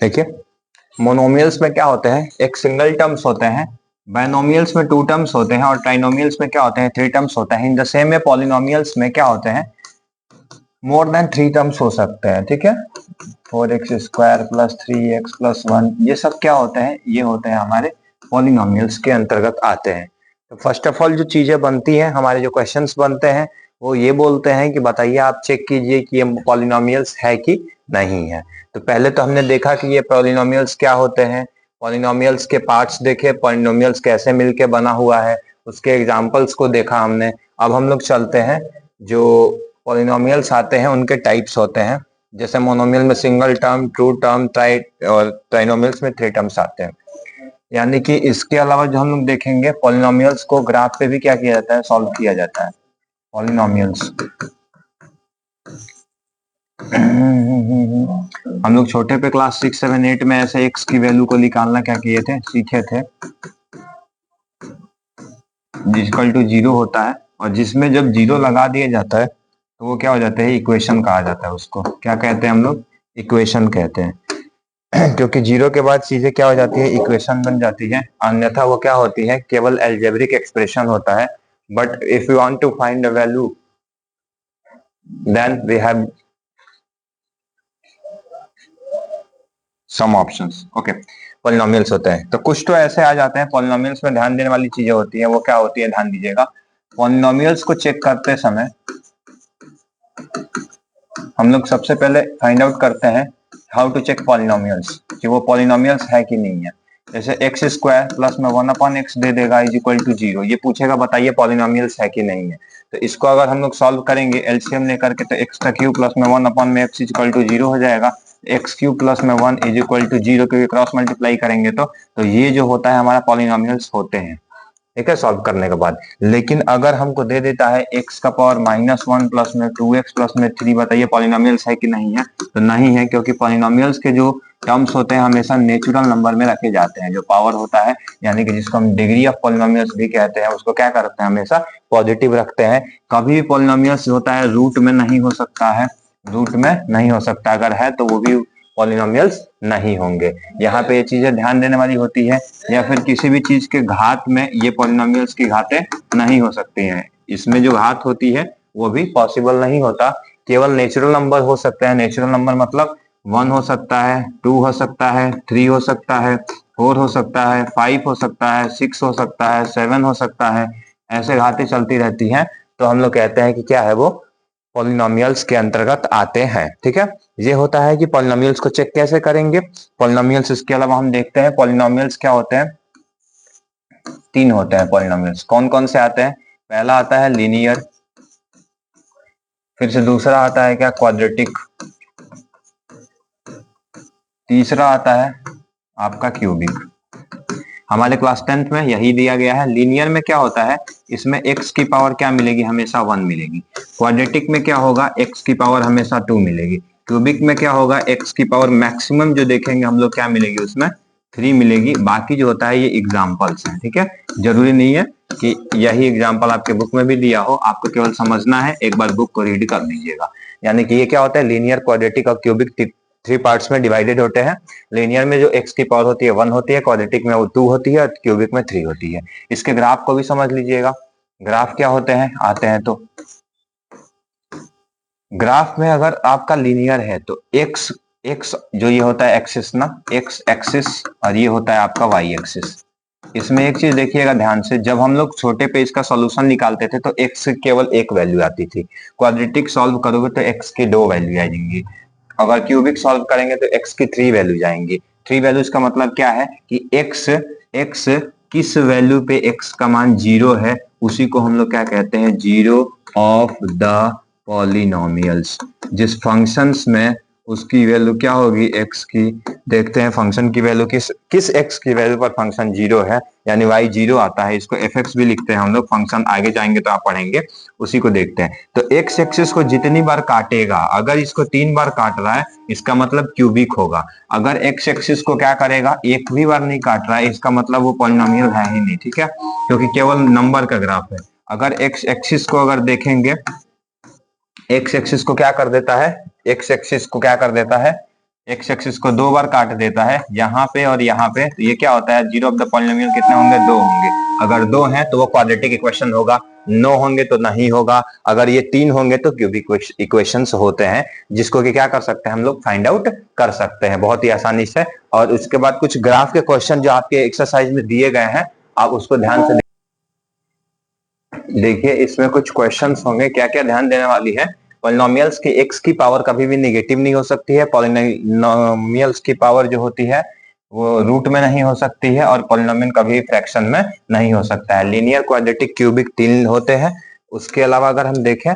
देखिए मोनोमियल्स में क्या होते हैं, एक सिंगल टर्म्स होते हैं, बायनोमियल्स में 2 टर्म्स होते हैं और ट्राइनोमियल्स में क्या होते हैं 3 टर्म्स होते हैं। इन द सेम में पॉलिनोमियल्स में क्या होते हैं, मोर देन 3 टर्म्स हो सकते हैं। ठीक है, 4x² + 3x + 1 ये सब क्या होते हैं, ये होते हैं हमारे पॉलिनोमियल्स के अंतर्गत आते हैं। तो फर्स्ट ऑफ ऑल जो चीजें बनती हैं, हमारे जो क्वेश्चंस बनते हैं वो ये बोलते हैं कि बताइए, आप चेक कीजिए कि ये पॉलिनोमियल्स है कि नहीं है। तो पहले तो हमने देखा कि ये पॉलिनोमियल्स क्या होते हैं, पॉलिनोमियल्स के पार्ट्स देखे, पॉलिनोमियल्स कैसे मिलके बना हुआ है, उसके एग्जांपल्स को देखा हमने। अब हम लोग चलते हैं, जो पॉलिनोमियल्स आते हैं उनके टाइप्स होते हैं। जैसे मोनोमियल में सिंगल टर्म, टू टर्म, और ट्राइनोमियल्स में 3 टर्म्स आते हैं। यानी कि इसके अलावा जो हम लोग देखेंगे, पॉलिनोमियल्स को ग्राफ पे भी क्या किया जाता है, सॉल्व किया जाता है पॉलिनोमियल्स। हम लोग छोटे पे क्लास 6, 7, 8 में ऐसे x की वैल्यू को निकालना क्या किए थे, सीखे थे, जिसकल टू 0 होता है, और जिसमें जब 0 लगा दिया जाता है तो वो क्या हो जाता है, इक्वेशन कहा जाता है। उसको क्या कहते हैं हम लोग, इक्वेशन कहते हैं। क्योंकि 0 के बाद चीजें क्या हो जाती है, इक्वेशन बन जाती है, अन्यथा वो क्या होती है, केवल एल्जेब्रिक एक्सप्रेशन होता है। But if you want to find the value, then we have some options. Okay, polynomials होते हैं तो कुछ तो ऐसे आ जाते हैं। पॉलिनोमियल्स में ध्यान देने वाली चीजें होती है, वो क्या होती है, ध्यान दीजिएगा। पॉलिनोमियल्स को चेक करते समय हम लोग सबसे पहले फाइंड आउट करते हैं हाउ टू चेक पॉलिनोमियल्स, कि वो पॉलिनोमियल्स है कि नहीं है। जैसे x² प्लस में 1/x दे देगा इज इक्वल टू 0, ये पूछेगा बताइए पॉलिनोमियल्स है कि नहीं है। तो इसको अगर हम लोग सॉल्व करेंगे एलसीएम लेकर के, तो x³ प्लस में 1/x इज इक्वल टू 0 हो जाएगा। x³ प्लस में 1 इज इक्वल टू 0, क्योंकि क्रॉस मल्टीप्लाई करेंगे तो ये जो होता है हमारा पॉलिनोमियल्स होते हैं। ठीक है, सॉल्व करने के बाद। लेकिन अगर हमको दे देता है x का पावर -1 प्लस में 2x प्लस में 3, बताइए पॉलिनोमियल्स है कि नहीं है। तो नहीं है, क्योंकि पॉलिनोमियल्स के जो टर्म्स होते हैं हमेशा नेचुरल नंबर में रखे जाते हैं। जो पावर होता है, यानी कि जिसको हम डिग्री ऑफ पॉलिनोमियल्स भी कहते हैं, उसको क्या करते हैं, हमेशा पॉजिटिव रखते हैं। कभी भी पॉलिनोमियल्स होता है रूट में नहीं हो सकता है, रूट में नहीं हो सकता, अगर है तो वो भी पॉलिनोमियल्स नहीं होंगे। यहाँ पे ये चीजें ध्यान देने वाली होती है। या फिर किसी भी चीज के घात में ये पॉलिनोमियल्स की घातें नहीं हो सकती हैं, इसमें जो घात होती है वो भी पॉसिबल नहीं होता। केवल नेचुरल नंबर हो सकते हैं। नेचुरल नंबर मतलब 1 हो सकता है, 2 हो सकता है, 3 हो सकता है, 4 हो सकता है, 5 हो सकता है, 6 हो सकता है, 7 हो सकता है। ऐसे घातें चलती रहती हैं, तो हम लोग कहते हैं कि क्या है, वो पॉलिनोमियल्स के अंतर्गत आते हैं। ठीक है, ये होता है कि पॉलिनोमियल्स को चेक कैसे करेंगे। पॉलिनोमियल्स, इसके अलावा हम देखते हैं पॉलिनोमियल्स क्या होते हैं, 3 होते हैं पॉलिनोमियल्स। कौन कौन से आते हैं, पहला आता है लीनियर, फिर से दूसरा आता है क्या, क्वाड्रेटिक, तीसरा आता है आपका क्यूबिक। हमारे क्लास 10th में यही दिया गया है। लीनियर में क्या होता है, इसमें x की पावर क्या मिलेगी, हमेशा 1 मिलेगी। क्वाड्रेटिक में क्या होगा, x की पावर हमेशा 2 मिलेगी। क्यूबिक में क्या होगा, x की पावर मैक्सिमम जो देखेंगे हम लोग क्या मिलेगी, उसमें 3 मिलेगी। बाकी जो होता है ये एग्जाम्पल्स हैं। ठीक है, जरूरी नहीं है कि यही एग्जाम्पल आपके बुक में भी दिया हो, आपको केवल समझना है, एक बार बुक को रीड कर लीजिएगा। यानी कि ये क्या होता है, लीनियर, क्वाड्रेटिक और क्यूबिक 3 पार्ट्स में डिवाइडेड होते हैं। लीनियर में जो x की पावर होती है 1 होती है, क्वाड्रेटिक में वो 2 होती है, और क्यूबिक में 3 होती है। इसके ग्राफ को भी समझ लीजिएगा। ग्राफ क्या होते हैं, आते हैं तो ग्राफ में अगर आपका लीनियर है तो x x जो ये होता है एक्सिस ना, x एक्सिस, और ये होता है आपका y एक्सिस। इसमें एक चीज देखिएगा ध्यान से, जब हम लोग छोटे पे इसका सॉल्यूशन निकालते थे तो x की केवल एक वैल्यू आती थी। क्वाड्रेटिक सॉल्व करोगे तो x की 2 वैल्यू आ जाएंगी। अगर क्यूबिक सॉल्व करेंगे तो x की 3 वैल्यू जाएंगी। 3 वैल्यूज का मतलब क्या है कि x किस वैल्यू पे x का मान 0 है, उसी को हम लोग क्या कहते हैं, 0 ऑफ द पॉलिनोमियल्स। जिस फंक्शंस में उसकी वैल्यू क्या होगी, x की, देखते हैं फंक्शन की वैल्यू किस x की वैल्यू पर फंक्शन 0 है, यानी y 0 आता है। इसको fx भी लिखते हैं हम लोग, फंक्शन आगे जाएंगे तो आप पढ़ेंगे, उसी को देखते हैं। तो x एक्सिस को जितनी बार काटेगा, अगर इसको 3 बार काट रहा है इसका मतलब क्यूबिक होगा। अगर x एक्सिस को क्या करेगा, एक भी बार नहीं काट रहा है, इसका मतलब वो पॉलिनोमियल है ही नहीं। ठीक है, क्योंकि केवल नंबर का ग्राफ है। अगर x एक्सिस को अगर देखेंगे, x एक्सिस को क्या कर देता है, x एक्सिस को क्या कर देता है, एक्स एक्सिस को 2 बार काट देता है यहाँ पे और यहाँ पे, तो ये क्या होता है, जीरो ऑफ द पॉलिनोमियल कितने होंगे, 2 होंगे। अगर 2 हैं तो वो क्वाड्रेटिक इक्वेशन होगा, 9 होंगे तो नहीं होगा। अगर ये 3 होंगे तो क्यूबिक इक्वेशंस होते हैं, जिसको कि क्या कर सकते हैं हम लोग, फाइंड आउट कर सकते हैं बहुत ही आसानी से। और उसके बाद कुछ ग्राफ के क्वेश्चन जो आपके एक्सरसाइज में दिए गए हैं, आप उसको ध्यान से देखिए। इसमें कुछ क्वेश्चंस होंगे, क्या क्या ध्यान देने वाली है। पॉलिनोमियल्स की एक्स की पावर कभी भी नेगेटिव नहीं हो सकती है। पॉलिनोमियल्स की पावर जो होती है वो रूट में नहीं हो सकती है, और पॉलिनोमियल कभी फ्रैक्शन में नहीं हो सकता है। लीनियर, क्वाड्रेटिक, क्यूबिक 3 होते हैं। उसके अलावा अगर हम देखें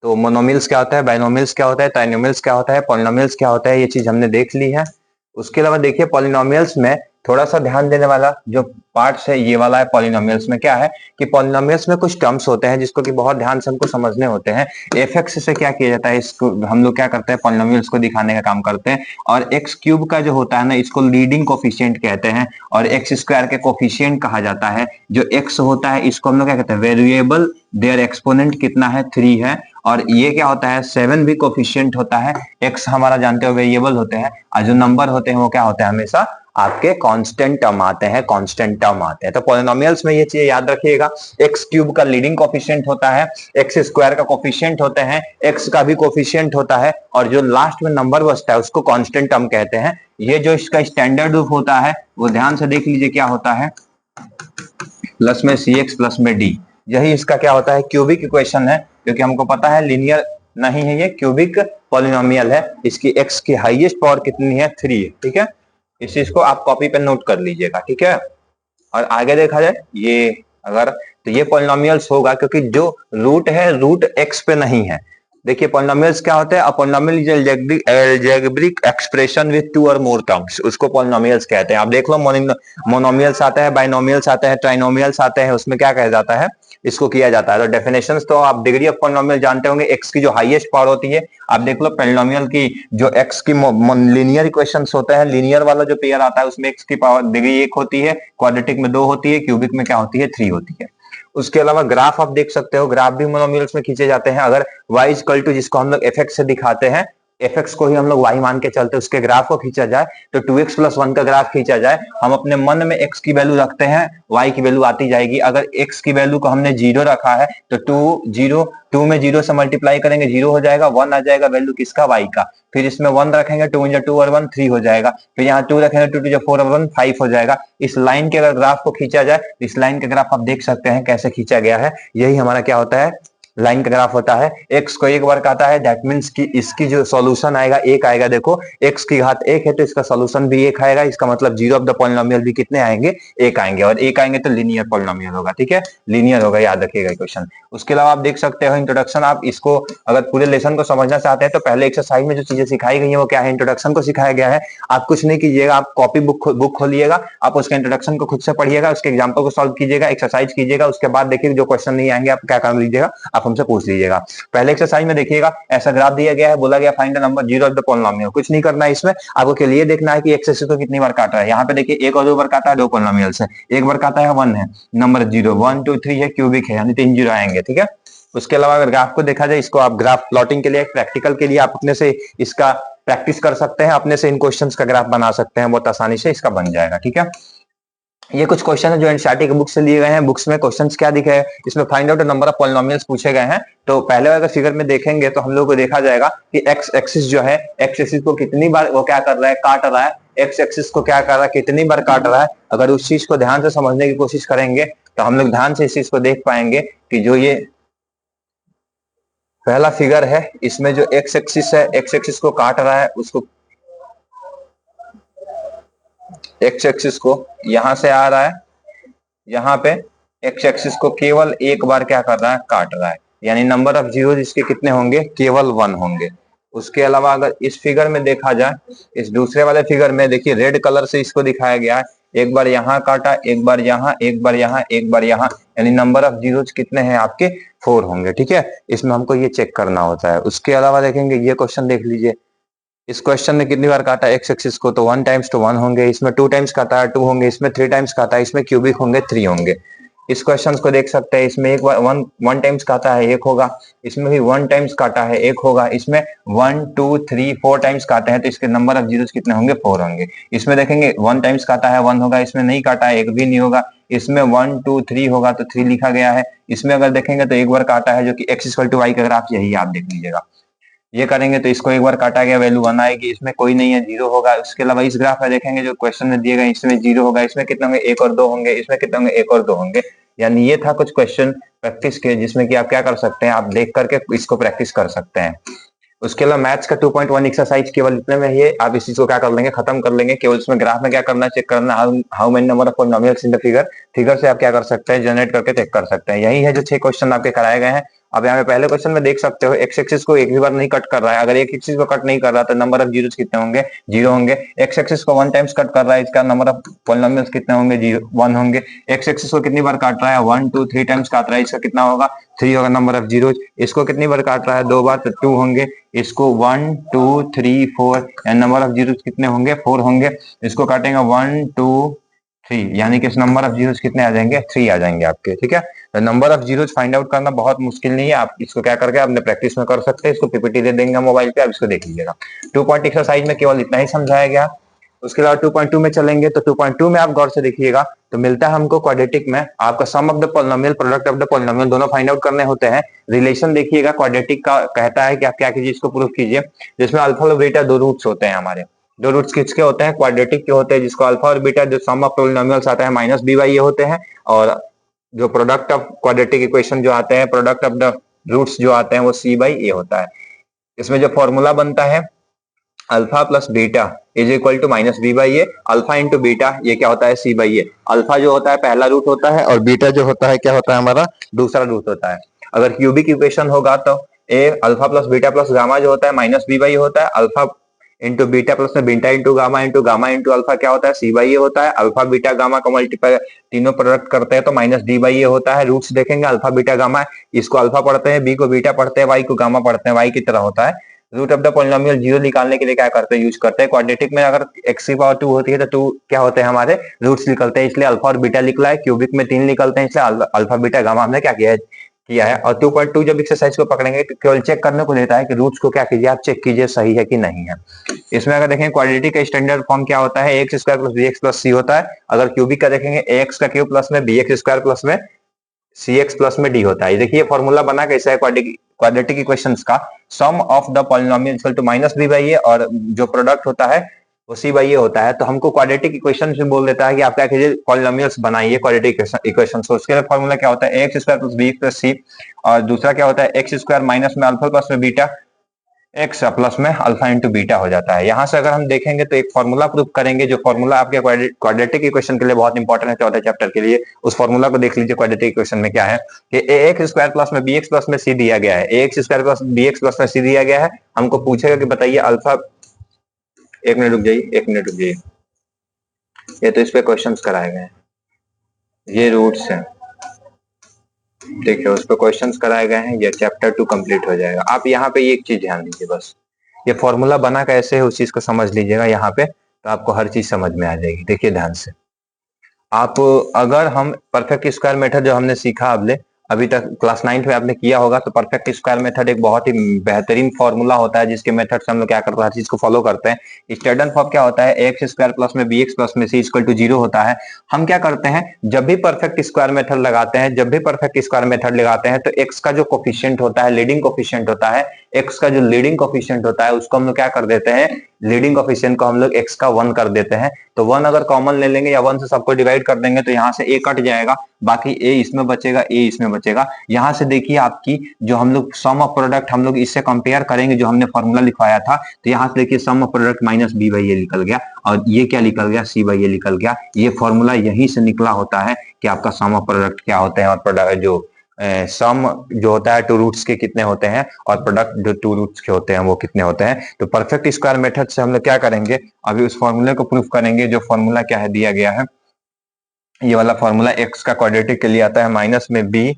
तो मोनोमियल्स क्या होता है, बाइनोमियल्स क्या होता है, ट्राइनोमियल्स क्या होता है, पॉलिनोमियल्स क्या होता है, ये चीज हमने देख ली है। उसके अलावा देखिए पॉलिनोमियल्स में थोड़ा सा ध्यान देने वाला जो पार्ट्स है ये वाला है। पॉलिनोमियल्स में क्या है कि पॉलिनोमियल्स में कुछ टर्म्स होते हैं जिसको कि बहुत ध्यान से हमको समझने होते हैं। एफ एक्स से क्या किया जाता है, इसको हम लोग क्या करते हैं, पॉलिनोमियल्स को दिखाने का काम करते हैं। और एक्स क्यूब का जो होता है ना, इसको लीडिंग कोफिशिएंट कहते हैं, और एक्स स्क्वायर के कोफिशिएंट कहा जाता है। जो एक्स होता है इसको हम लोग क्या कहते हैं, वेरिएबल, देयर एक्सपोनेंट कितना है, 3 है। और ये क्या होता है, 7 भी कोफिशिएंट होता है। एक्स हमारा जानते हो वेरिएबल होते हैं, और जो नंबर होते हैं वो क्या होते हैं, हमेशा आपके कांस्टेंट टर्म आते हैं, कांस्टेंट टर्म आते हैं। तो पॉलिनोमियल्स में ये चीज याद रखिएगा, एक्स क्यूब का लीडिंग कोफिशिएंट होता है, एक्स स्क्वायर का कोफिशिएंट होते हैं, एक्स का भी कोफिशिएंट होता है, और जो लास्ट में नंबर बचता है उसको कांस्टेंट टर्म कहते हैं। ये जो इसका स्टैंडर्ड रूप होता है वो ध्यान से देख लीजिए, क्या होता है, प्लस में सी एक्स प्लस में डी। यही इसका क्या होता है, क्यूबिक इक्वेशन है, क्योंकि हमको पता है लीनियर नहीं है, ये क्यूबिक पॉलिनोमियल है। इसकी एक्स की हाईएस्ट पावर कितनी है, 3 है। ठीक है, इस चीज को आप कॉपी पे नोट कर लीजिएगा। ठीक है, और आगे देखा जाए ये अगर, तो ये पॉलिनोमियल्स होगा क्योंकि जो रूट है रूट एक्स पे नहीं है। देखिए पॉलिनोमियल्स क्या होते हैं, a polynomial is algebraic expression with 2 और मोर टर्म्स, उसको पॉलिनोमियल्स कहते हैं। आप देख लो मोनोमियल्स आते हैं, बाइनोमियल्स आते हैं, ट्राइनोमियल्स आते हैं, उसमें क्या कहा जाता है, इसको किया जाता है। तो डेफिनेशंस तो आप डिग्री ऑफ पॉलिनोमियल जानते होंगे, एक्स की जो हाईएस्ट पावर होती है। आप देख लो पॉलिनोमियल की जो एक्स की लीनियर इक्वेशंस होते हैं, लीनियर वाला जो पेयर आता है उसमें एक्स की पावर डिग्री 1 होती है, क्वाड्रेटिक में 2 होती है, क्यूबिक में क्या होती है, 3 होती है। उसके अलावा ग्राफ आप देख सकते हो, ग्राफ भी मोनोमियल्स में खींचे जाते हैं। अगर y इक्वल टू, जिसको हम लोग एफ एक्स से दिखाते हैं, एफ एक्स को ही हम लोग y मान के चलते, उसके ग्राफ को खींचा जाए तो 2x प्लस 1 का ग्राफ खींचा जाए, हम अपने मन में x की वैल्यू रखते हैं, y की वैल्यू आती जाएगी। अगर x की वैल्यू को हमने 0 रखा है तो 2 में 0 से मल्टीप्लाई करेंगे, 0 हो जाएगा, 1 आ जाएगा, वैल्यू किसका, y का। फिर इसमें 1 रखेंगे, 2 × 2 और 1 3 हो जाएगा। फिर यहाँ 2 रखेंगे, 2 × 4 और 1 5 हो जाएगा। इस लाइन के अगर ग्राफ को खींचा जाए, इस लाइन का ग्राफ आप देख सकते हैं कैसे खींचा गया है। यही हमारा क्या होता है, लाइन का ग्राफ होता है। एक्स को 1 बार काटा है, दैट मीन्स कि इसकी जो सॉल्यूशन आएगा 1 आएगा। देखो एक्स की घात 1 है तो इसका सॉल्यूशन भी 1 आएगा, इसका मतलब जीरो ऑफ द पॉलिनोमियल भी कितने आएंगे, 1 आएंगे, और 1 आएंगे तो लीनियर पॉलिनोमियल होगा। ठीक है, लीनियर होगा, याद रखिएगा क्वेश्चन। उसके अलावा आप देख सकते हो इंट्रोडक्शन, आप इसको अगर पूरे लेसन को समझना चाहते हैं तो पहले एक्सरसाइज में जो चीजें सिखाई गई है वो क्या है, इंट्रोडक्शन को सिखाया गया है। आप कुछ नहीं कीजिएगा, आप कॉपी बुक खोलिएगा, आप उसका इंट्रोडक्शन को खुद से पढ़िएगा, उसके एग्जाम्पल को सॉल्व कीजिएगा, एक्सरसाइज कीजिएगा। उसके बाद देखिए जो क्वेश्चन नहीं आएंगे आप क्या कर लीजिएगा, आप हमसे पूछ लीजिएगा। पहले एक्सरसाइज में देखिएगा, ऐसा ग्राफ दिया गया है, बोला गया find the number zero of the polynomial. कुछ नहीं करना है इसमें, आपको के लिए देखना है कि एक्स एक्सिस को कितनी बार काटा है। यहाँ पे देखिए 1 और 2 बार काटा है, 2 पॉलिनोमियल्स है, 1 बार काटा है 1 है, नंबर 0, 1 2 3 है, क्यूबिक है, यानी 3 जीरो आएंगे। ठीक है, उसके अलावा अगर ग्राफ को देखा जाए, इसको आप ग्राफ प्लॉटिंग के लिए, प्रैक्टिकल के लिए आप अपने से इसका प्रैक्टिस कर सकते हैं, अपने से इन क्वेश्चंस का ग्राफ बना सकते हैं, बहुत आसानी से इसका बन जाएगा। ठीक है, ये कुछ क्वेश्चन है जो एनसीईआरटी की बुक से लिए गए हैं। बुक्स में क्वेश्चंस क्या दिखे हैं, इसमें find out number of polynomials पूछे गए हैं। तो पहले अगर फिगर में देखेंगे तो हम लोग को देखा जाएगा कि एक्स एक्सिस जो है, एक्स एक्सिस को कितनी बार वो क्या कर रहा है, काट रहा है। एक्स एक्सिस को क्या कर रहा है, कितनी बार काट रहा है। अगर उस चीज को ध्यान से समझने की कोशिश करेंगे तो हम लोग ध्यान से इस चीज को देख पाएंगे कि जो ये पहला फिगर है, इसमें जो एक्स एक्सिस है, एक्स एक्सिस को काट रहा है, उसको एक्स एक्सिस को यहां से आ रहा है, यहाँ पे एक्स एक्सिस को केवल 1 बार क्या कर रहा है, काट रहा है, यानी नंबर ऑफ जीरो इसके कितने होंगे, केवल 1 होंगे। उसके अलावा अगर इस फिगर में देखा जाए, इस दूसरे वाले फिगर में देखिए रेड कलर से इसको दिखाया गया है, 1 बार यहाँ काटा, 1 बार यहाँ, 1 बार यहाँ, 1 बार यहाँ, यानी नंबर ऑफ जीरो कितने हैं आपके, 4 होंगे। ठीक है, इसमें हमको ये चेक करना होता है। उसके अलावा देखेंगे ये क्वेश्चन देख लीजिए, इस क्वेश्चन ने कितनी बार काटा एक्स एक्सिस को, तो 1 टाइम्स तो 1 होंगे, इसमें 2 टाइम्स काटा है 2 होंगे, इसमें 3 टाइम्स काटा है, इसमें क्यूबिक होंगे 3 होंगे। इस क्वेश्चन को देख सकते हैं, इसमें एक वन टाइम्स काटा है एक होगा, इसमें भी वन टाइम्स काटा है एक होगा, इसमें 1 2 3 4 टाइम्स काटे हैं तो इसके नंबर ऑफ जीरोस कितने होंगे 4 होंगे। इसमें देखेंगे वन टाइम्स काटा है 1 होगा, इसमें नहीं काटा है एक भी नहीं होगा, इसमें 1 2 3 होगा तो 3 लिखा गया है। इसमें अगर देखेंगे तो एक बार काटा है जो कि x इक्वल टू वाई का ग्राफ यही आप देख लीजिएगा। ये करेंगे तो इसको एक बार काटा गया वैल्यू 1 आएगी, इसमें कोई नहीं है 0 होगा। उसके अलावा इस ग्राफ में देखेंगे जो क्वेश्चन में दिए गए इसमें 0 होगा, इसमें कितने होंगे 1 और 2 होंगे, इसमें कितने होंगे 1 और 2 होंगे। यानी ये था कुछ क्वेश्चन प्रैक्टिस के जिसमें कि आप क्या कर सकते हैं, आप देख करके इसको प्रैक्टिस कर सकते हैं। उसके अलावा मैथ्स का 2.1 एक्सरसाइज केवल इतने में ही आप इस चीज को क्या कर लेंगे खत्म कर लेंगे। केवल इसमें ग्राफ में क्या करना चेक करना how many number of polynomials in the figure, figure से आप क्या कर सकते हैं जनरेट करके चेक कर सकते हैं। यही है जो 6 क्वेश्चन आपके कराए गए हैं। अब यहाँ पे पहले क्वेश्चन में देख सकते हो एक्स एक्सिस को एक भी बार नहीं कट कर रहा है, अगर एक एक्सिस को कट नहीं कर रहा तो नंबर ऑफ जीरोस कितने होंगे 0 होंगे। एक्स एक्सिस को 1 टाइम्स कट कर रहा है, इसका नंबर ऑफ पॉलिनोमियल्स कितने होंगे 1 होंगे। एक्स एक्सिस को कितनी बार काट रहा है 1 2 3 टाइम्स काट रहा है, इसका कितना होगा 3 होगा नंबर ऑफ जीरोस। इसको कितनी बार काट रहा है 2 बार तो 2 होंगे, इसको 1 2 3 4 नंबर ऑफ जीरोस कितने होंगे 4 होंगे। इसको काटेंगे 1 2 3 यानी कि इस नंबर ऑफ जीरोस कितने आ जाएंगे 3 आ जाएंगे आपके, ठीक है। तो number of zeros find out करना बहुत मुश्किल नहीं है, आप इसको क्या करके अपने प्रैक्टिस में कर सकते हैं। इसको पीपीटी दे देंगे मोबाइल पे, आप इसको देख लीजिएगा। 2 पॉइंट एक्सरसाइज में केवल इतना ही समझाया गया। उसके अलावा 2.2 में चलेंगे तो 2.2 में आप गौर से देखिएगा तो मिलता है हमको क्वाड्रेटिक में आपका sum of the polynomial product of the polynomial दोनों फाइंड आउट करने होते हैं। रिलेशन देखिएगा क्वाड्रेटिक का कहता है कि आप क्या कीजिए इसको प्रूफ कीजिए, जिसमें अल्फा और बीटा दो रूट्स होते हैं हमारे। दो रूट्स किसके होते हैं क्वाड्रेटिक के होते हैं, जिसको अल्फा और बीटा जो सम ऑफ पॉलिनोमियल्स आता है माइनस बी बाई ये होते हैं, और जो प्रोडक्ट ऑफ क्वाड्रेटिक इक्वेशन जो आते हैं प्रोडक्ट ऑफ द रूट्स जो आते हैं वो सी बाई ए होता है। इसमें जो फॉर्मूला बनता है alpha plus beta is equal to minus B by A, alpha into beta ये क्या होता है सी बाई ए। अल्फा जो होता है पहला रूट होता है और बीटा जो होता है क्या होता है हमारा दूसरा रूट होता है। अगर क्यूबिक इक्वेशन होगा तो a alpha plus beta plus gamma जो होता है माइनस बी बाई होता है, अल्फा इंटू बीटा प्लस में beta into gamma into alpha क्या होता है सी बाई ए होता है। अल्फा बीटा गामा का मल्टीप्लाई तीनों प्रोडक्ट करते हैं तो माइनस डी बाई ए होता है। रूट्स देखेंगे अल्फा बीटा गामा, इसको अल्फा पढ़ते हैं, बी को बीटा पढ़ते हैं, वाई को गामा पढ़ते हैं, वाई की तरह होता है। Root of the polynomial zero निकालने के लिए क्या करते हैं यूज करते हैं क्वाड्रेटिक में, अगर एक्स की पावर 2 होती है तो 2 क्या होते हैं हमारे रूट्स निकलते हैं, इसलिए अल्फा और बीटा निकला है। क्यूबिक में 3 निकलते हैं इसलिए अल्फा बीटा गामा हमने क्या किया है। और 2.2 जब एक्सरसाइज को पकड़ेंगे तो केवल चेक करने को देता है कि रूट्स को क्या कीजिए आप चेक कीजिए सही है कि नहीं है। इसमें अगर देखें क्वाड्रेटिक का स्टैंडर्ड फॉर्म क्या होता है x square plus B x plus c होता है। अगर क्यूबिक का देखेंगे एक्स का क्यूब प्लस में बी एक्स स्क्वायर प्लस में सी एक्स प्लस में डी होता है। देखिए फॉर्मूला बना कैसा है क्वाड्रेटिक इक्वेशंस का, sum of the polynomial equal to minus B by A और जो प्रोडक्ट होता है वो सी बाई ए होता है। तो हमको क्वाड्रेटिक इक्वेशन से बोल देता है कि आप क्या कीजिए पॉलिनोमियल्स बनाइए क्वाड्रेटिक इक्वेशन। तो उसके लिए फॉर्मूला क्या होता है x square plus B plus C, और दूसरा क्या होता है एक्स स्क्वायर माइनस में अल्फा प्लस में बीटा एक्स प्लस में अल्फा इंटू बीटा हो जाता है। यहां से अगर हम देखेंगे तो एक फॉर्मूला प्रूफ करेंगे जो फॉर्मूला आपके क्वाड्रेटिक इक्वेशन के लिए बहुत इंपॉर्टेंट है चौथे चैप्टर के लिए। उस फॉर्मूला को देख लीजिए क्वाड्रेटिक इक्वेशन में क्या है कि ए एक्स स्क्वायर प्लस में बी एक्स प्लस में सी दिया गया है, A X square plus B x plus में सी दिया गया है। हमको पूछेगा कि बताइए अल्फा, एक मिनट रुक जाइए, ये तो इस पे क्वेश्चन कराए गए हैं, ये रूट्स हैं देखिए उस पर क्वेश्चंस कराए गए हैं, ये चैप्टर 2 कंप्लीट हो जाएगा। आप यहाँ पे एक चीज ध्यान दीजिए, बस ये फॉर्मूला बना कैसे है उस चीज को समझ लीजिएगा यहाँ पे, तो आपको हर चीज समझ में आ जाएगी। देखिए ध्यान से, आप अगर हम परफेक्ट स्क्वायर मेथड जो हमने सीखा अभी तक क्लास 9 में आपने किया होगा, तो परफेक्ट स्क्वायर मेथड एक बहुत ही बेहतरीन फॉर्मूला होता है जिसके मेथड से हम लोग क्या करते हैं हर चीज को फॉलो करते हैं। स्टैंडर्ड फॉर्म क्या होता है एक्स स्क्वायर प्लस में बी एक्स प्लस में सी इक्वल टू 0 होता है। हम क्या करते हैं जब भी परफेक्ट स्क्वायर मेथड लगाते हैं तो एक्स का जो कोफिशिएंट होता है लीडिंग कोफिशिएंट होता है, एक्स का जो लीडिंग कोफिशिएंट होता है उसको हम लोग क्या कर देते हैं, लीडिंग कोफिशिएंट को हम लोग एक्स का 1 कर देते हैं। तो 1 अगर कॉमन ले लेंगे या 1 से सबको डिवाइड कर देंगे तो यहाँ से ए कट जाएगा, बाकी ए इसमें बचेगा, ए इसमें बचेगा। यहाँ से देखिए आपकी जो हम लोग सम ऑफ प्रोडक्ट हम लोग इससे कंपेयर करेंगे जो हमने फॉर्मूला लिखवाया था, तो यहाँ से देखिए sum of product minus B by A निकल गया और ये क्या निकल गया सी बाई ए निकल गया। ये फॉर्मूला यहीं से निकला होता है कि आपका सम ऑफ प्रोडक्ट क्या होते हैं और प्रोडक्ट जो सम जो होता है 2 रूट्स के कितने होते हैं और प्रोडक्ट जो 2 रूट्स के होते हैं वो कितने होते हैं। तो परफेक्ट स्क्वायर मेथड से हम लोग क्या करेंगे अभी उस फॉर्मूले को प्रूफ करेंगे। जो फॉर्मूला क्या है दिया गया है, ये वाला फॉर्मूला एक्स का क्वाड्रेटिक के लिए आता है माइनस में B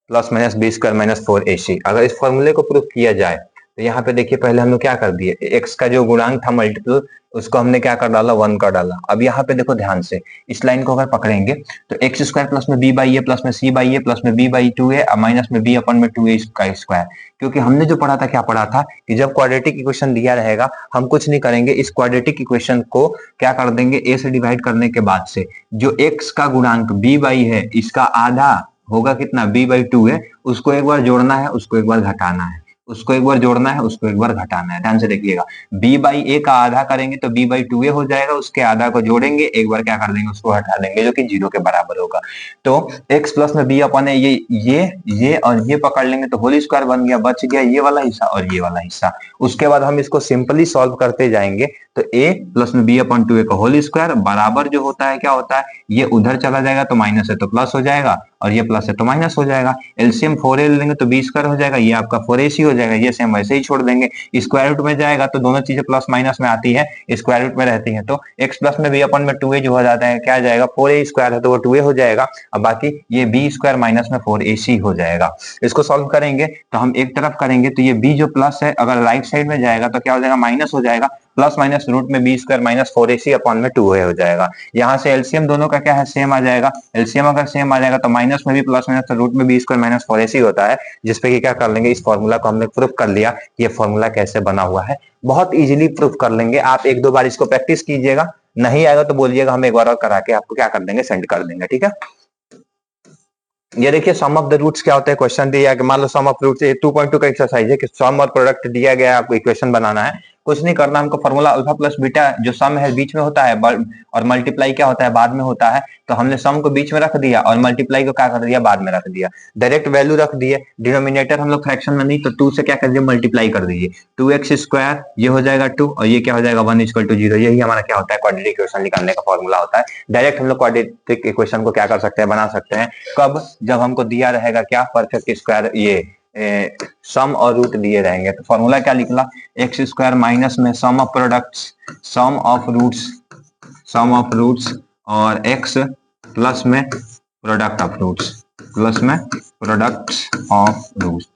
plus minus B square minus 4ac। अगर इस फॉर्मूले को प्रूफ किया जाए तो यहाँ पे देखिए पहले हम लोग क्या कर दिए, एक्स का जो गुणांक था मल्टीपल उसको हमने क्या कर डाला, 1 कर डाला। अब यहाँ पे देखो ध्यान से इस लाइन को अगर पकड़ेंगे तो एक्स स्क्वायर प्लस में बी बाई ए प्लस में सी बाई ए प्लस में बी बाई 2 है माइनस में बी अपन में 2a का स्क्वायर। क्योंकि हमने जो पढ़ा था, क्या पढ़ा था कि जब क्वाड्रेटिक इक्वेशन दिया रहेगा हम कुछ नहीं करेंगे, इस क्वाड्रेटिक इक्वेशन को क्या कर देंगे, ए से डिवाइड करने के बाद से जो एक्स का गुणांक बी बाई है इसका आधा होगा कितना, बी बाई 2 है, उसको एक बार जोड़ना है, उसको एक बार घटाना है, उसको एक बार जोड़ना है, उसको एक बार घटाना है। ध्यान से देखिएगा, b बाई ए का आधा करेंगे तो b बाई 2a हो जाएगा, उसके आधा को जोड़ेंगे, एक बार क्या कर देंगे, उसको हटा देंगे, जो कि 0 के बराबर होगा। तो x प्लस में b अपन है ये और ये पकड़ लेंगे तो होल स्क्वायर बन गया, बच गया ये वाला हिस्सा और ये वाला हिस्सा। उसके बाद हम इसको सिंपली सॉल्व करते जाएंगे तो a प्लस में b अपन 2a का होल स्क्वायर बराबर जो होता है क्या होता है, ये उधर चला जाएगा तो माइनस है तो प्लस हो जाएगा, और ये प्लस है तो माइनस हो जाएगा। एलसीएम 4a लेंगे तो b स्क्वायर हो जाएगा, ये आपका 4ac हो जाएगा, ये सेम वैसे ही छोड़ देंगे। स्क्वायर रूट में जाएगा तो दोनों चीजें प्लस माइनस में आती है, स्क्वायर रूट में रहती है, तो x प्लस में b अपन में 2a जो हो जाता है क्या जाएगा, 4a स्क्वायर है तो वो 2a हो जाएगा, अब बाकी ये b स्क्वायर माइनस में 4ac हो जाएगा। इसको सॉल्व करेंगे तो हम एक तरफ करेंगे तो ये b जो प्लस है अगर राइट साइड में जाएगा तो क्या हो जाएगा, माइनस हो जाएगा, प्लस माइनस रूट में b square minus 4ac upon में 2a हो जाएगा। यहाँ से एलसीएम दोनों का क्या है, सेम आ जाएगा। एलसीएम अगर सेम आ जाएगा तो माइनस में भी प्लस माइनस रूट में b स्क्वायर माइनस 4ac होता है, जिसपे कि क्या कर लेंगे, इस फॉर्मूला को हमने प्रूफ कर लिया। ये फॉर्मूला कैसे बना हुआ है, बहुत इजीली प्रूफ कर लेंगे। आप एक दो बार इसको प्रैक्टिस कीजिएगा, नहीं आएगा तो बोलिएगा, हम एक बार और करा के आपको क्या कर देंगे, सेंड कर देंगे, ठीक है। ये देखिए सम ऑफ द रूट्स क्या होता है, क्वेश्चन दिया है कि मान लो सम ऑफ रूट्स 2.2 का एक्सरसाइज है कि सम और प्रोडक्ट दिया गया है, आपको इक्वेशन बनाना है, कुछ नहीं करना हमको, फॉर्मूला अल्फा प्लस बीटा जो सम है बीच में होता है और मल्टीप्लाई क्या होता है बाद में होता है, तो हमने सम को बीच में रख दिया और मल्टीप्लाई को क्या कर दिया, बाद में रख दिया, डायरेक्ट वैल्यू रख दिए। डिनोमिनेटर हम लोग फ्रैक्शन में नहीं तो 2 से क्या कर दिए, मल्टीप्लाई कर दीजिए, 2x स्क्वायर ये हो जाएगा 2 और ये क्या हो जाएगा 1 इक्वल टू 0। यही हमारा क्या होता है, क्वाड्रेटिक इक्वेशन निकालने का फॉर्मूला होता है। डायरेक्ट हम लोग क्वाड्रेटिक इक्वेशन को क्या कर सकते हैं, बना सकते हैं, कब, जब हमको दिया रहेगा क्या, परफेक्ट स्क्वायर, ये सम और रूट दिए रहेंगे। तो फॉर्मूला क्या निकला, एक्स स्क्वायर माइनस में sum of products, sum of roots और x प्लस में प्रोडक्ट ऑफ रूट्स, प्लस में products of roots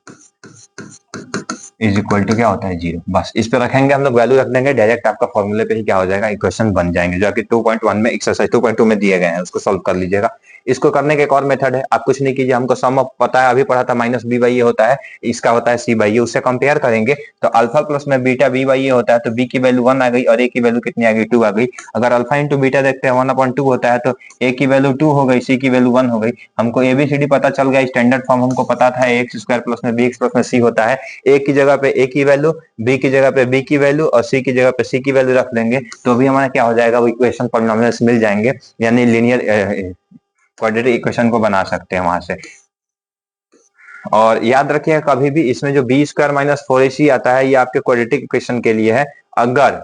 is equal to क्या होता है, 0। बस इस पे रखेंगे हम लोग, वैल्यू रख देंगे, डायरेक्ट आपका फॉर्मूले पे ही क्या हो जाएगा, इक्वेशन बन जाएंगे, जो कि 2.1 में एक्सरसाइज 2.2 में दिए गए हैं, उसको सॉल्व कर लीजिएगा। इसको करने के एक और मेथड है, आप कुछ नहीं कीजिए, हमको सम पता है, अभी पढ़ा था माइनस बी बाई ए होता है, इसका होता है सी बाई ए, उससे कंपेयर करेंगे तो अल्फा प्लस में बीटा बी बाई ए होता है, तो बी की वैल्यू 1 आ गई और ए की वैल्यू कितनी आ गई, 2 आ गई। अगर अल्फा इंटू बीटा देखते हैं 1/2 होता है, तो ए की वैल्यू 2 हो गई, सी की वैल्यू 1 हो गई। हमको एबीसीडी पता चल गया, स्टैंडर्ड फॉर्म हमको पता था, एक्स स्क्वायर प्लस में बी एक्स प्लस में सी होता है। ए की जगह पे ए की वैल्यू, बी की जगह पे बी की वैल्यू और सी की जगह पे सी की वैल्यू रख देंगे, तो भी हमारा क्या हो जाएगा, वो इक्वेशन पॉलिनोमियल्स मिल जाएंगे, यानी लीनियर क्वाड्रेटिक इक्वेशन को बना सकते हैं वहां से। और याद रखिए कभी भी इसमें जो बी स्क्वायर माइनस 4ac आता है, ये आपके क्वाड्रेटिक इक्वेशन के लिए है। अगर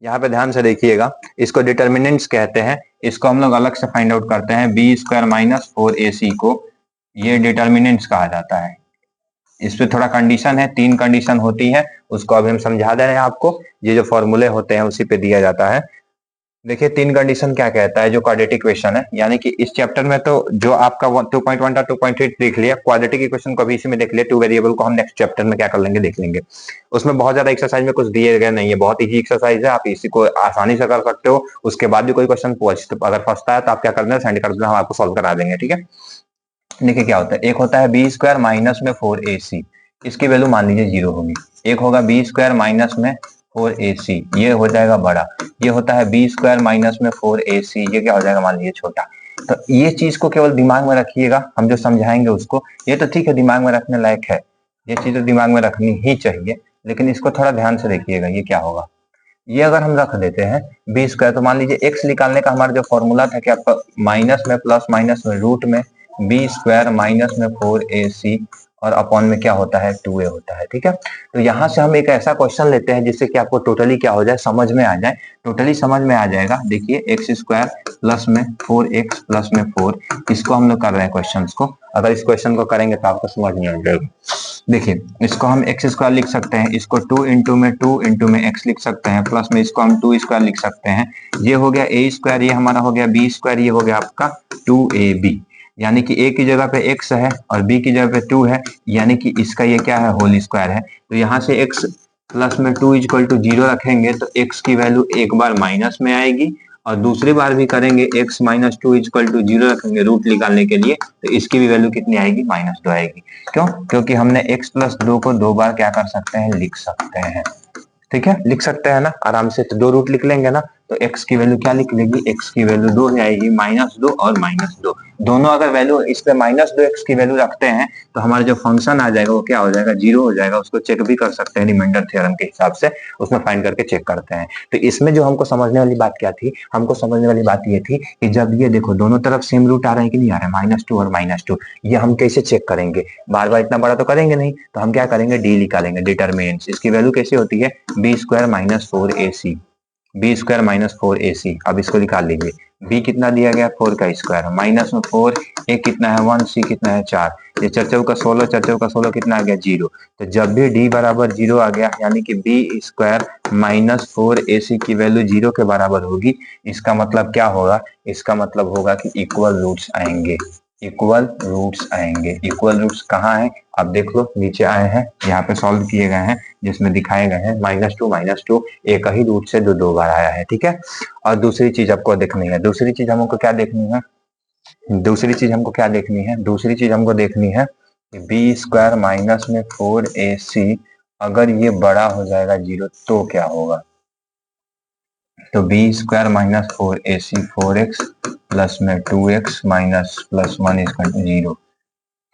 यहाँ पे ध्यान से देखिएगा, इसको डिटर्मिनेंट्स कहते हैं, इसको हम लोग अलग से फाइंड आउट करते हैं। बी स्क्वायर माइनस 4ac को ये डिटर्मिनेंट्स कहा जाता है। इस पे थोड़ा कंडीशन है, 3 कंडीशन होती है, उसको अभी हम समझा दे रहे हैं आपको। ये जो फॉर्मूले होते हैं उसी पे दिया जाता है। देखिए 3 कंडीशन क्या कहता है जो क्वाड्रेटिक इक्वेशन है, यानी कि इस चैप्टर में तो जो आपका 2.1 था 2.8 देख लिया, क्वाड्रेटिक इक्वेशन को भी इसी में देख लिया, 2 वेरिएबल को हम नेक्स्ट चैप्टर में क्या कर लेंगे, देख लेंगे। उसमें बहुत ज्यादा एक्सरसाइज में कुछ दिए गए नहीं है, बहुत इजी एक्सरसाइज है, आप इसी को आसानी से कर सकते हो। उसके बाद भी कोई क्वेश्चन अगर फंसता है तो आप क्या कर देना, सेंड कर देना, हम आपको सॉल्व करा देंगे, ठीक है। देखिए क्या होता है, एक होता है बी स्क्वायर माइनस में 4ac, इसकी वैल्यू मान लीजिए 0 होगी। एक होगा बी स्क्वायर माइनस में 4ac, ये हो जाएगा बड़ा। ये होता है बी स्क्वायर माइनस में 4ac, ये क्या हो जाएगा, मान लीजिए छोटा। तो ये चीज को केवल दिमाग में रखिएगा, हम जो समझाएंगे उसको, ये तो ठीक है दिमाग में रखने लायक है, ये चीज तो दिमाग में रखनी ही चाहिए, लेकिन इसको थोड़ा ध्यान से देखिएगा। ये क्या होगा, ये अगर हम रख देते हैं बी स्क्वायर, तो मान लीजिए एक्स निकालने का हमारा जो फॉर्मूला था कि आपका माइनस में प्लस माइनस में रूट में बी स्क्वायर माइनस में 4ac और अपॉन में क्या होता है, 2a होता है, ठीक है। तो यहाँ से हम एक ऐसा क्वेश्चन लेते हैं जिससे कि आपको टोटली क्या हो जाए, समझ में आ जाए, टोटली समझ में आ जाएगा। देखिए एक्स स्क्वायर प्लस में 4x प्लस में 4, इसको हम लोग कर रहे हैं क्वेश्चन को। अगर इस क्वेश्चन को करेंगे तो आपको समझ नहीं आ जाएगा। देखिए इसको हम एक्स स्क्वायर लिख सकते हैं, इसको 2 इंटू में x लिख सकते हैं, प्लस में इसको हम 2 स्क्वायर लिख सकते हैं। ये हो गया a स्क्वायर, ये हमारा हो गया b स्क्वायर, ये हो गया आपका 2ab, यानी कि a की जगह पे x है और b की जगह पे 2 है, यानी कि इसका ये क्या है, होल स्क्वायर है। तो यहाँ से x प्लस में 2 इक्वल टू 0 रखेंगे तो x की वैल्यू एक बार माइनस में आएगी और दूसरी बार भी करेंगे x माइनस 2 इक्वल टू 0 रखेंगे रूट निकालने के लिए, तो इसकी भी वैल्यू कितनी आएगी, -2 आएगी। क्यों? क्योंकि हमने x प्लस 2 को दो बार क्या कर सकते हैं, लिख सकते हैं। ठीक है, लिख सकते हैं ना आराम से, तो दो रूट लिख लेंगे ना, तो x की वैल्यू क्या निकलेगी, x की वैल्यू 2 आएगी, -2 और -2 दोनों अगर वैल्यू इस पे -2 x की वैल्यू रखते हैं तो हमारा जो फंक्शन आ जाएगा वो क्या हो जाएगा, 0 हो जाएगा। उसको चेक भी कर सकते हैं रिमाइंडर थ्योरम के हिसाब से, उसमें फाइंड करके चेक करते हैं। तो इसमें जो हमको समझने वाली बात क्या थी, हमको समझने वाली बात ये थी कि जब ये देखो दोनों तरफ सेम रूट आ रहे हैं कि नहीं आ रहे हैं, -2 और -2, ये हम कैसे चेक करेंगे, बार बार इतना बड़ा तो करेंगे नहीं, तो हम क्या करेंगे, डी निकालेंगे, डिटरमिनेंट्स। इसकी वैल्यू कैसे होती है, b² - 4ac, b² - 4ac। अब इसको निकाल लीजिए, b कितना दिया गया, 4 का स्क्वायर, माइनस में 4, a कितना है 1, c कितना है 4, ये चर्चव का 16, चर्चव का 16 कितना आ गया, 0। तो जब भी d बराबर 0 आ गया यानी कि b² - 4ac की वैल्यू 0 के बराबर होगी, इसका मतलब क्या होगा, इसका मतलब होगा कि इक्वल रूट्स आएंगे, इक्वल रूट्स आएंगे। इक्वल रूट्स कहाँ है, आप देख लो नीचे आए हैं, यहाँ पे सॉल्व किए गए हैं, जिसमें दिखाए गए हैं -2 एक ही रूट से दो बार आया है। ठीक है, और दूसरी चीज आपको देखनी है, दूसरी चीज हमको क्या देखनी है, दूसरी चीज हमको क्या देखनी है, दूसरी चीज हमको देखनी है b² माइनस में 4ac अगर ये बड़ा हो जाएगा 0 तो क्या होगा। तो b² - 4ac 4x प्लस में 2x minus plus 1 equal to 0,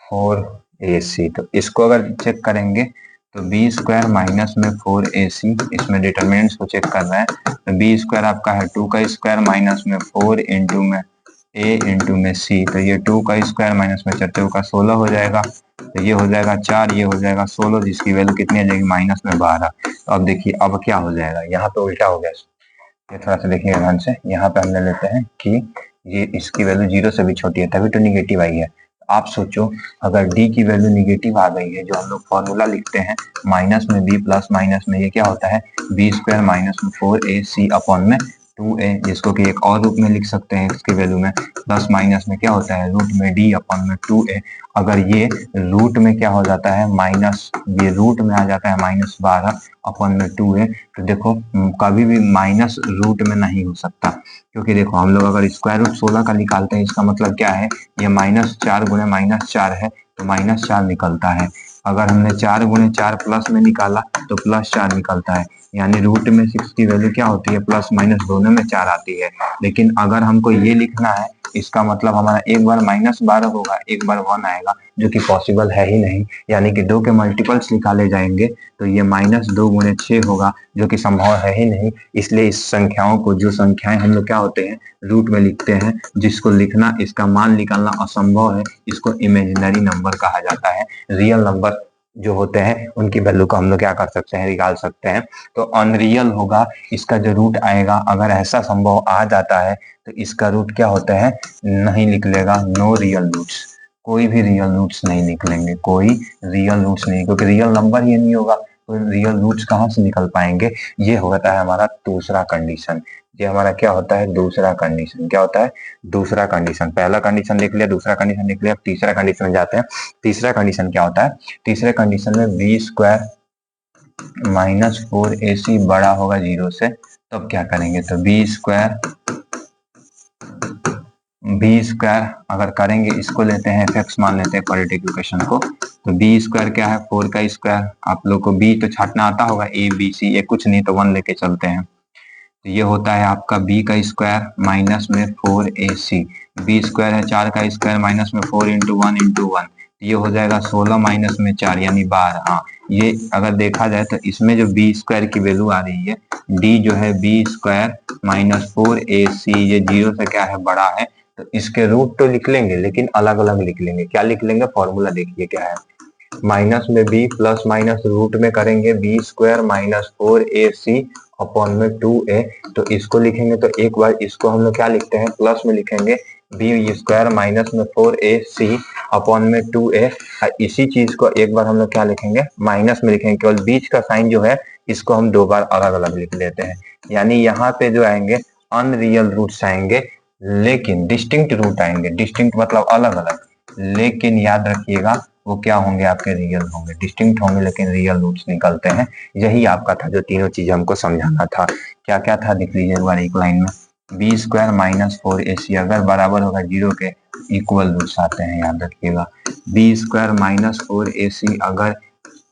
4ac। तो इसको अगर चेक करेंगे तो b² माइनस में 4ac, इसमें डिटरमिनेंट्स को चेक कर रहे हैं, तो b² आपका है 2 का स्क्वायर माइनस में 4 इंटू में a इंटू में c, तो ये 2 का स्क्वायर माइनस में 4 का 16 हो जाएगा, तो ये हो जाएगा 4, ये हो जाएगा 16, जिसकी वैल्यू कितनी आ जाएगी, -12। तो अब देखिए अब क्या हो जाएगा, यहाँ पे उल्टा हो गया, ये थोड़ा सा देखिए ध्यान से, यहाँ पे हमने लेते हैं कि ये इसकी वैल्यू 0 से भी छोटी है तभी तो निगेटिव आई है। आप सोचो अगर d की वैल्यू निगेटिव आ गई है, जो हम लोग फॉर्मूला लिखते हैं माइनस में b प्लस माइनस में ये क्या होता है, b² माइनस में 4ac अपॉन में 2a, जिसको कि एक और रूप में लिख सकते हैं इसकी वैल्यू में, प्लस माइनस में क्या होता है रूट में d अपॉन में 2a। अगर ये रूट में क्या हो जाता है माइनस, ये रूट में आ जाता है -12 अपॉन में 2a, तो देखो कभी भी माइनस रूट में नहीं हो सकता, क्योंकि देखो हम लोग अगर स्क्वायर रूट 16 का निकालते हैं, इसका मतलब क्या है, ये -4 गुणे -4 है तो -4 निकलता है। अगर हमने 4 गुणे 4 प्लस में निकाला तो +4 निकलता है, यानी रूट में 6 की वैल्यू क्या होती है, प्लस माइनस दोनों में 4 आती है। लेकिन अगर हमको ये लिखना है, इसका मतलब हमारा एक बार -12 होगा, एक बार 1 आएगा, जो कि पॉसिबल है ही नहीं, यानी कि 2 के मल्टीपल्स निकाले जाएंगे तो ये -2 गुणे 6 होगा, जो कि संभव है ही नहीं। इसलिए इस संख्याओं को, जो संख्याएं हम लोग क्या होते हैं रूट में लिखते हैं, जिसको लिखना, इसका मान निकालना असंभव है, इसको इमेजिनरी नंबर कहा जाता है। रियल नंबर जो होते हैं उनकी वैल्यू को हम लोग क्या कर सकते हैं, निकाल सकते हैं। तो अनरियल होगा इसका जो रूट आएगा, अगर ऐसा संभव आ जाता है तो इसका रूट क्या होता है, नहीं निकलेगा, नो रियल रूट्स, कोई भी रियल रूट्स नहीं निकलेंगे, कोई रियल रूट्स नहीं, क्योंकि रियल नंबर ही नहीं होगा तो रियल रूट्स कहाँ से निकल पाएंगे। ये होता है हमारा दूसरा कंडीशन, ये हमारा क्या होता है, दूसरा कंडीशन। क्या होता है, दूसरा कंडीशन। पहला कंडीशन लिख लिया, दूसरा कंडीशन लिख लिया, तीसरा कंडीशन में जाते हैं। तीसरा कंडीशन क्या होता है, तीसरे कंडीशन में b² - 4ac बड़ा होगा 0 से, तब क्या करेंगे, तो b² अगर करेंगे, इसको लेते हैं fx मान लेते हैं क्वाड्रेटिक इक्वेशन को, तो b² क्या है 4 का स्क्वायर, आप लोग को b तो छाटना आता होगा, a b c, ये कुछ नहीं तो 1 लेके चलते हैं, तो ये होता है आपका b का स्क्वायर माइनस में 4ac, b² है 4 का स्क्वायर माइनस में 4 इंटू 1, ये हो जाएगा 16 माइनस में 4 यानी 12। हाँ, ये अगर देखा जाए तो इसमें जो b² की वैल्यू आ रही है, d जो है b² - 4ac, ये 0 से क्या है, बड़ा है, तो इसके रूट तो लिख लेंगे लेकिन अलग अलग लिख लेंगे। क्या लिख लेंगे, फॉर्मूला देखिए क्या है, माइनस में b प्लस माइनस रूट में करेंगे b² - 4ac अपॉन में 2a, तो इसको लिखेंगे तो एक बार इसको हम लोग क्या लिखते हैं, प्लस में लिखेंगे b² माइनस में 4ac अपॉन में 2a। इसी चीज को एक बार हम लोग क्या लिखेंगे, माइनस में लिखेंगे, केवल बीच का साइन जो है इसको हम दो बार अलग अलग लिख लेते हैं, यानी यहाँ पे जो आएंगे अनरियल रूट्स आएंगे, लेकिन डिस्टिंक्ट रूट आएंगे, डिस्टिंक्ट मतलब अलग अलग, लेकिन याद रखिएगा वो क्या होंगे, आपके रियल होंगे, डिस्टिंक्ट होंगे लेकिन रियल रूट्स निकलते हैं। यही आपका था जो तीनों चीजें हमको समझाना था। क्या क्या था देख लीजिए एक बार एक लाइन में। बी स्क्वायर माइनस 4ac अगर बराबर होगा 0 के, इक्वल रूट्स आते हैं, याद रखिएगा। बी स्क्वायर माइनस 4ac अगर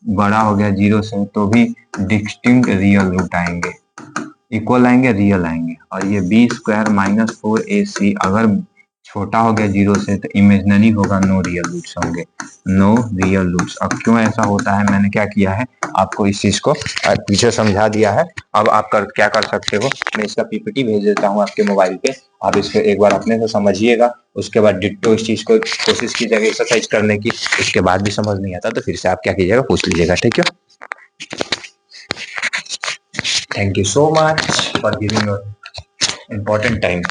बड़ा हो गया 0 से तो भी डिस्टिंक्ट रियल रूट आएंगे, इक्वल आएंगे, रियल आएंगे। और ये बी स्क्वायर माइनस 4ac अगर छोटा हो गया 0 से तो इमेजनरी होगा, नो रियल रूट्स होंगे, नो रियल रूट्स। अब क्यों ऐसा होता है, मैंने क्या किया है आपको इस चीज को पीछे समझा दिया है। अब आप क्या कर सकते हो, मैं इसका पीपीटी भेज देता हूँ आपके मोबाइल पे, आप इसको एक बार अपने से समझिएगा, उसके बाद डिट्टो इस चीज को कोशिश कीजिएगा एक्सरसाइज करने की। उसके बाद भी समझ नहीं आता तो फिर से आप क्या कीजिएगा, पूछ लीजिएगा, ठीक है। Thank you so much for giving your important time.